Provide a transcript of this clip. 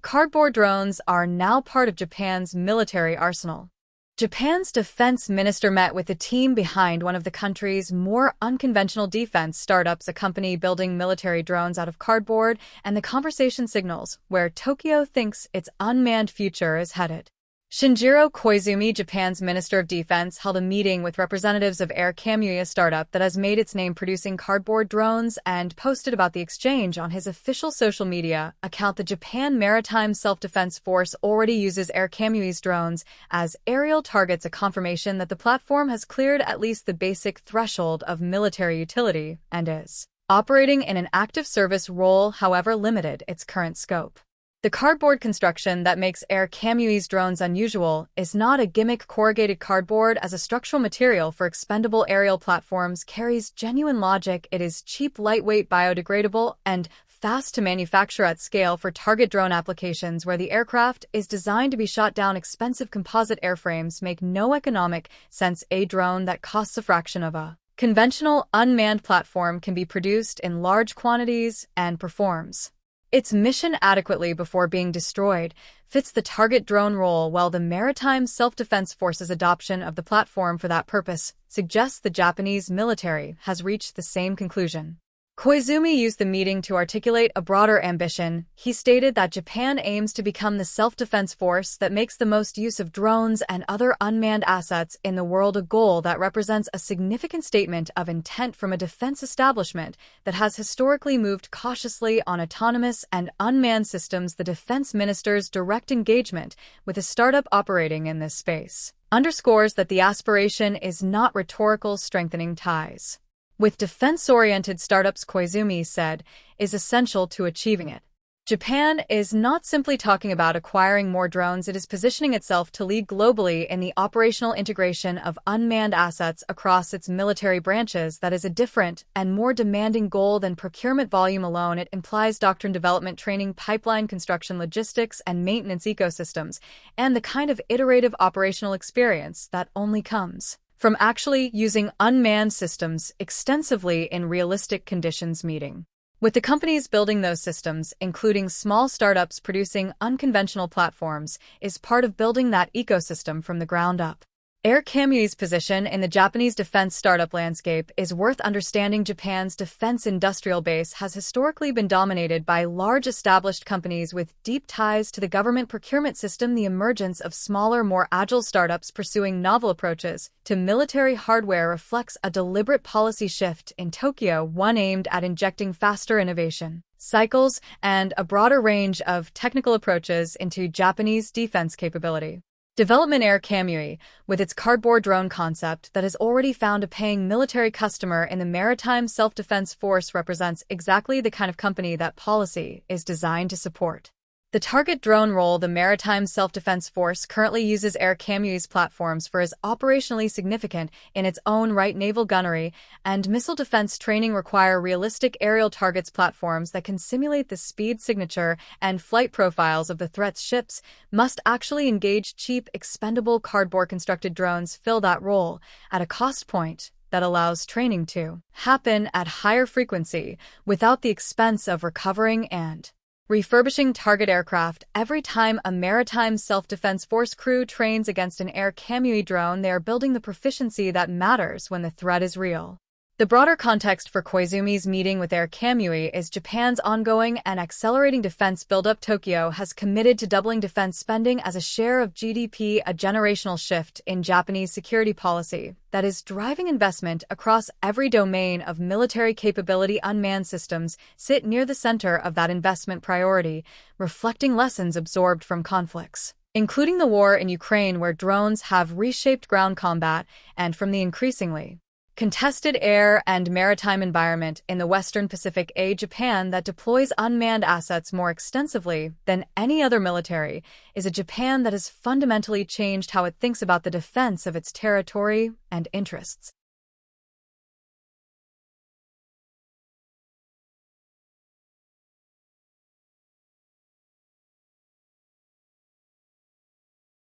Cardboard drones are now part of Japan's military arsenal. Japan's defense minister met with the team behind one of the country's more unconventional defense startups, a company building military drones out of cardboard, and the conversation signals where Tokyo thinks its unmanned future is headed. Shinjiro Koizumi, Japan's Minister of Defense, held a meeting with representatives of Air Kamui, a startup that has made its name producing cardboard drones, and posted about the exchange on his official social media account. The Japan Maritime Self-Defense Force already uses Air Kamui's drones as aerial targets, a confirmation that the platform has cleared at least the basic threshold of military utility and is operating in an active service role, however limited its current scope. The cardboard construction that makes Air Kamui's drones unusual is not a gimmick. Corrugated cardboard as a structural material for expendable aerial platforms carries genuine logic. It is cheap, lightweight, biodegradable, and fast to manufacture at scale for target drone applications where the aircraft is designed to be shot down. Expensive composite airframes make no economic sense. A drone that costs a fraction of a conventional unmanned platform can be produced in large quantities and performs its mission adequately before being destroyed, fits the target drone role, while the Maritime Self-Defense Force's adoption of the platform for that purpose suggests the Japanese military has reached the same conclusion. Koizumi used the meeting to articulate a broader ambition. He stated that Japan aims to become the self-defense force that makes the most use of drones and other unmanned assets in the world, a goal that represents a significant statement of intent from a defense establishment that has historically moved cautiously on autonomous and unmanned systems. The defense minister's direct engagement with a startup operating in this space underscores that the aspiration is not rhetorical. Strengthening ties with defense-oriented startups, Koizumi said, is essential to achieving it. Japan is not simply talking about acquiring more drones, it is positioning itself to lead globally in the operational integration of unmanned assets across its military branches. That is a different and more demanding goal than procurement volume alone. It implies doctrine development, training, pipeline construction, logistics, and maintenance ecosystems, and the kind of iterative operational experience that only comes from actually using unmanned systems extensively in realistic conditions. Meeting with the companies building those systems, including small startups producing unconventional platforms, is part of building that ecosystem from the ground up. Air Kamui's position in the Japanese defense startup landscape is worth understanding. Japan's defense industrial base has historically been dominated by large established companies with deep ties to the government procurement system. The emergence of smaller, more agile startups pursuing novel approaches to military hardware reflects a deliberate policy shift in Tokyo, one aimed at injecting faster innovation cycles and a broader range of technical approaches into Japanese defense capability development. Air Kamui, with its cardboard drone concept that has already found a paying military customer in the Maritime Self-Defense Force, represents exactly the kind of company that policy is designed to support. The target drone role the Maritime Self-Defense Force currently uses Air Kamui's platforms for is operationally significant in its own right. Naval gunnery and missile defense training require realistic aerial targets. Platforms that can simulate the speed signature and flight profiles of the threat's ships must actually engage. Cheap, expendable cardboard constructed drones fill that role at a cost point that allows training to happen at higher frequency without the expense of recovering and refurbishing target aircraft. Every time a Maritime Self-Defense Force crew trains against an Air Kamui drone, they are building the proficiency that matters when the threat is real. The broader context for Koizumi's meeting with Air Kamui is Japan's ongoing and accelerating defense buildup. Tokyo has committed to doubling defense spending as a share of GDP, a generational shift in Japanese security policy that is driving investment across every domain of military capability. Unmanned systems sit near the center of that investment priority, reflecting lessons absorbed from conflicts, including the war in Ukraine, where drones have reshaped ground combat, and from the increasingly contested air and maritime environment in the Western Pacific. A Japan that deploys unmanned assets more extensively than any other military is a Japan that has fundamentally changed how it thinks about the defense of its territory and interests.